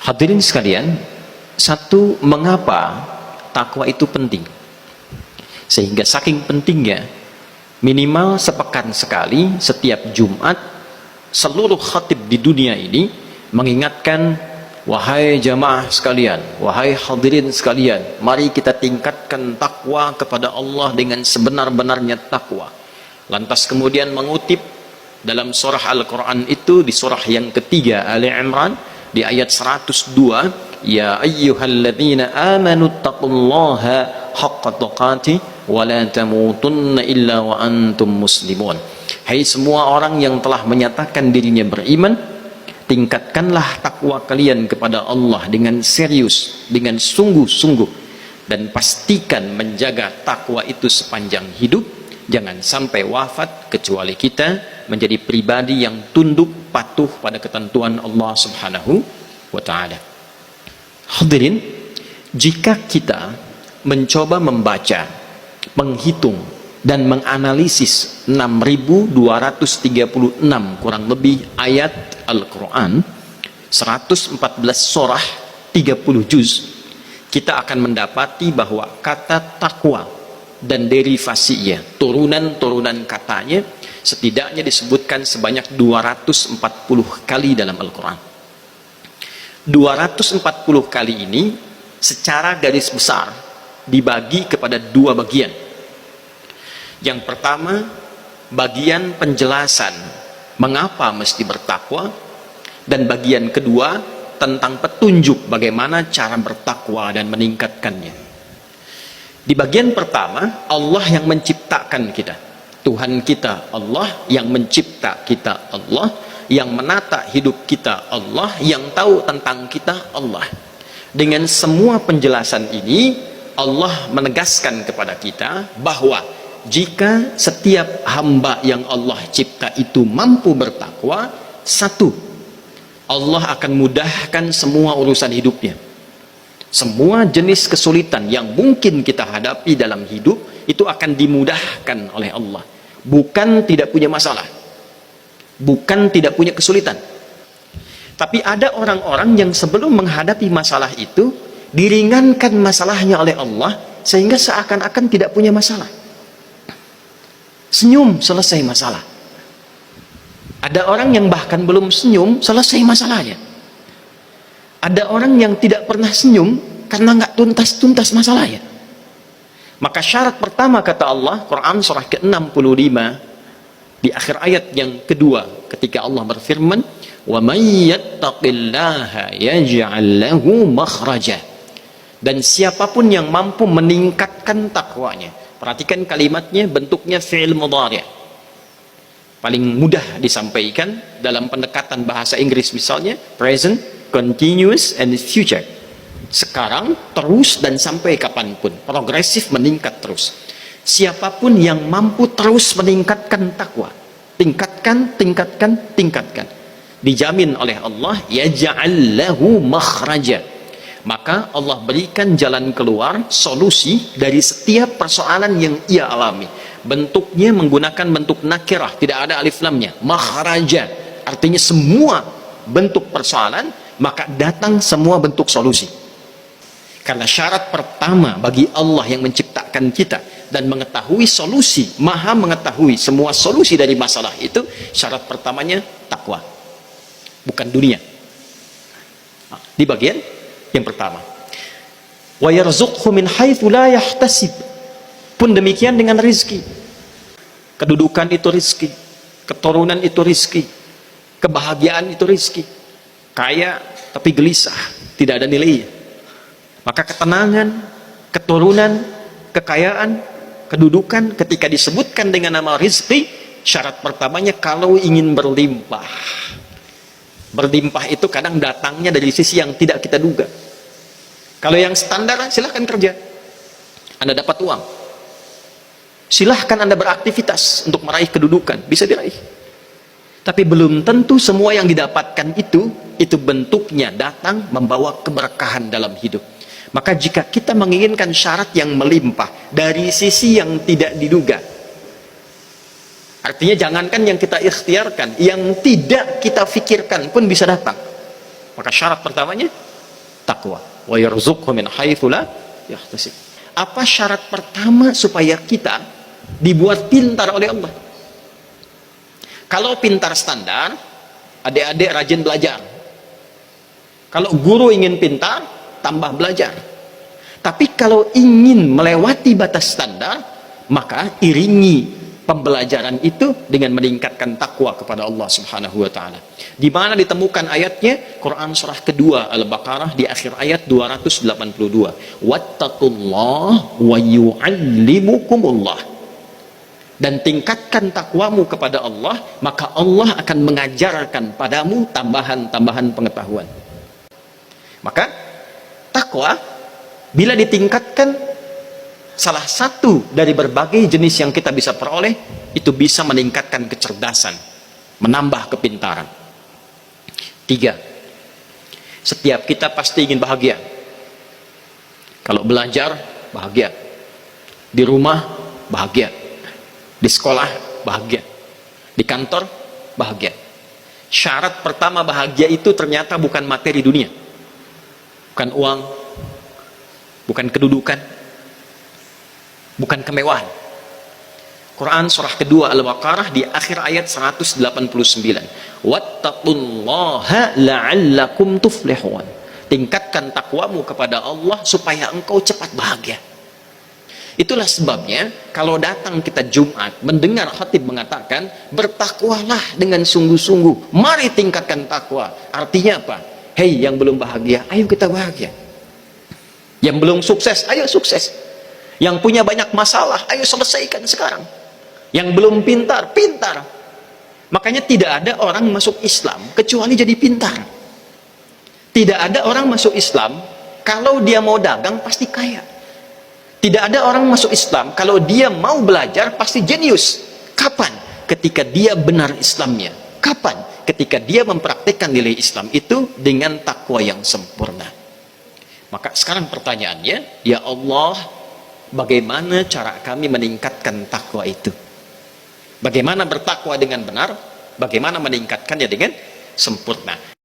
Hadirin sekalian, satu, mengapa takwa itu penting? Sehingga saking pentingnya, minimal sepekan sekali setiap Jumat seluruh khatib di dunia ini mengingatkan, wahai jamaah sekalian, wahai hadirin sekalian, mari kita tingkatkan takwa kepada Allah dengan sebenar-benarnya takwa. Lantas kemudian mengutip dalam surah Al-Quran itu, di surah yang ketiga Ali Imran di ayat 102, ya ayyuhalladzina amanu taqullaha haqqa tuqatih wa la tamutunna illa wa antum muslimun. Hai semua orang yang telah menyatakan dirinya beriman, tingkatkanlah takwa kalian kepada Allah dengan serius, dengan sungguh-sungguh, dan pastikan menjaga takwa itu sepanjang hidup. Jangan sampai wafat kecuali kita menjadi pribadi yang tunduk patuh pada ketentuan Allah Subhanahu wa ta'ala. Hadirin, jika kita mencoba membaca, menghitung dan menganalisis 6.236 kurang lebih ayat Al-Quran, 114 surah, 30 juz, kita akan mendapati bahwa kata takwa dan derivasinya, turunan-turunan katanya, setidaknya disebutkan sebanyak 240 kali dalam Al-Quran. 240 kali ini secara garis besar dibagi kepada dua bagian. Yang pertama, bagian penjelasan mengapa mesti bertakwa, dan bagian kedua tentang petunjuk bagaimana cara bertakwa dan meningkatkannya. Di bagian pertama, Allah yang menciptakan kita, Tuhan kita Allah, yang mencipta kita Allah, yang menata hidup kita Allah, yang tahu tentang kita Allah. Dengan semua penjelasan ini, Allah menegaskan kepada kita bahwa jika setiap hamba yang Allah cipta itu mampu bertakwa, satu, Allah akan mudahkan semua urusan hidupnya. Semua jenis kesulitan yang mungkin kita hadapi dalam hidup itu akan dimudahkan oleh Allah. Bukan tidak punya masalah, bukan tidak punya kesulitan. Tapi ada orang-orang yang sebelum menghadapi masalah itu diringankan masalahnya oleh Allah, sehingga seakan-akan tidak punya masalah. Senyum, selesai masalah. Ada orang yang bahkan belum senyum, selesai masalahnya. Ada orang yang tidak pernah senyum karena nggak tuntas-tuntas masalahnya. Maka syarat pertama, kata Allah, Quran surah ke-65 di akhir ayat yang kedua, ketika Allah berfirman, wa may yattaqillaha yaj'al lahu makhraja. Dan siapapun yang mampu meningkatkan takwanya, perhatikan kalimatnya, bentuknya fi'il mudhari'. Paling mudah disampaikan dalam pendekatan bahasa Inggris misalnya, present, continuous, and future. Sekarang, terus, dan sampai kapanpun, progresif, meningkat terus. Siapapun yang mampu terus meningkatkan takwa, tingkatkan, dijamin oleh Allah, yaj'al lahu makhraja, maka Allah berikan jalan keluar, solusi dari setiap persoalan yang ia alami. Bentuknya menggunakan bentuk nakirah, tidak ada alif lamnya, makhraja, artinya semua bentuk persoalan, maka datang semua bentuk solusi. Karena syarat pertama bagi Allah yang menciptakan kita dan mengetahui solusi, maha mengetahui semua solusi dari masalah itu, syarat pertamanya takwa, bukan dunia. Di bagian yang pertama, wa yarzuqhu min haitsu la yahtasib, pun demikian dengan rizki. Kedudukan itu rizki, keturunan itu rizki, kebahagiaan itu rizki. Kaya tapi gelisah, tidak ada nilainya. Maka ketenangan, keturunan, kekayaan, kedudukan ketika disebutkan dengan nama rizki, syarat pertamanya kalau ingin berlimpah. Berlimpah itu kadang datangnya dari sisi yang tidak kita duga. Kalau yang standar, silahkan kerja, Anda dapat uang. Silahkan Anda beraktivitas untuk meraih kedudukan, bisa diraih. Tapi belum tentu semua yang didapatkan itu bentuknya datang membawa keberkahan dalam hidup. Maka jika kita menginginkan syarat yang melimpah dari sisi yang tidak diduga, artinya jangankan yang kita ikhtiarkan, yang tidak kita fikirkan pun bisa datang. Maka syarat pertamanya takwa. Wa yarzuqhu min haitsu la yahtasib. Apa syarat pertama supaya kita dibuat pintar oleh Allah? Kalau pintar standar, adik-adik rajin belajar. Kalau guru ingin pintar, tambah belajar. Tapi kalau ingin melewati batas standar, maka iringi pembelajaran itu dengan meningkatkan takwa kepada Allah Subhanahu wa taala. Di mana ditemukan ayatnya? Quran surah kedua Al-Baqarah di akhir ayat 282. Wattaqullaha wa yu'allimukumullah. Dan tingkatkan takwamu kepada Allah, maka Allah akan mengajarkan padamu tambahan-tambahan pengetahuan. Maka takwa bila ditingkatkan, salah satu dari berbagai jenis yang kita bisa peroleh, itu bisa meningkatkan kecerdasan, menambah kepintaran. 3. Setiap kita pasti ingin bahagia. Kalau belajar, bahagia. Di rumah, bahagia. Di sekolah, bahagia. Di kantor, bahagia. Syarat pertama bahagia itu ternyata bukan materi dunia. Bukan uang, bukan kedudukan, bukan kemewahan. Quran surah kedua Al-Baqarah di akhir ayat 189. Wattaqullaha la'allakum tuflihun. Tingkatkan takwamu kepada Allah supaya engkau cepat bahagia. Itulah sebabnya kalau datang kita Jumat mendengar khatib mengatakan bertakwalah dengan sungguh-sungguh, mari tingkatkan takwa. Artinya apa? Hei yang belum bahagia, ayo kita bahagia. Yang belum sukses, ayo sukses. Yang punya banyak masalah, ayo selesaikan sekarang. Yang belum pintar, pintar. Makanya tidak ada orang masuk Islam kecuali jadi pintar. Tidak ada orang masuk Islam kalau dia mau dagang pasti kaya. Tidak ada orang masuk Islam kalau dia mau belajar pasti jenius. Kapan? Ketika dia benar Islamnya. Kapan? Ketika dia mempraktikkan nilai Islam itu dengan takwa yang sempurna. Maka sekarang pertanyaannya, ya Allah, bagaimana cara kami meningkatkan takwa itu? Bagaimana bertakwa dengan benar? Bagaimana meningkatkannya dengan sempurna?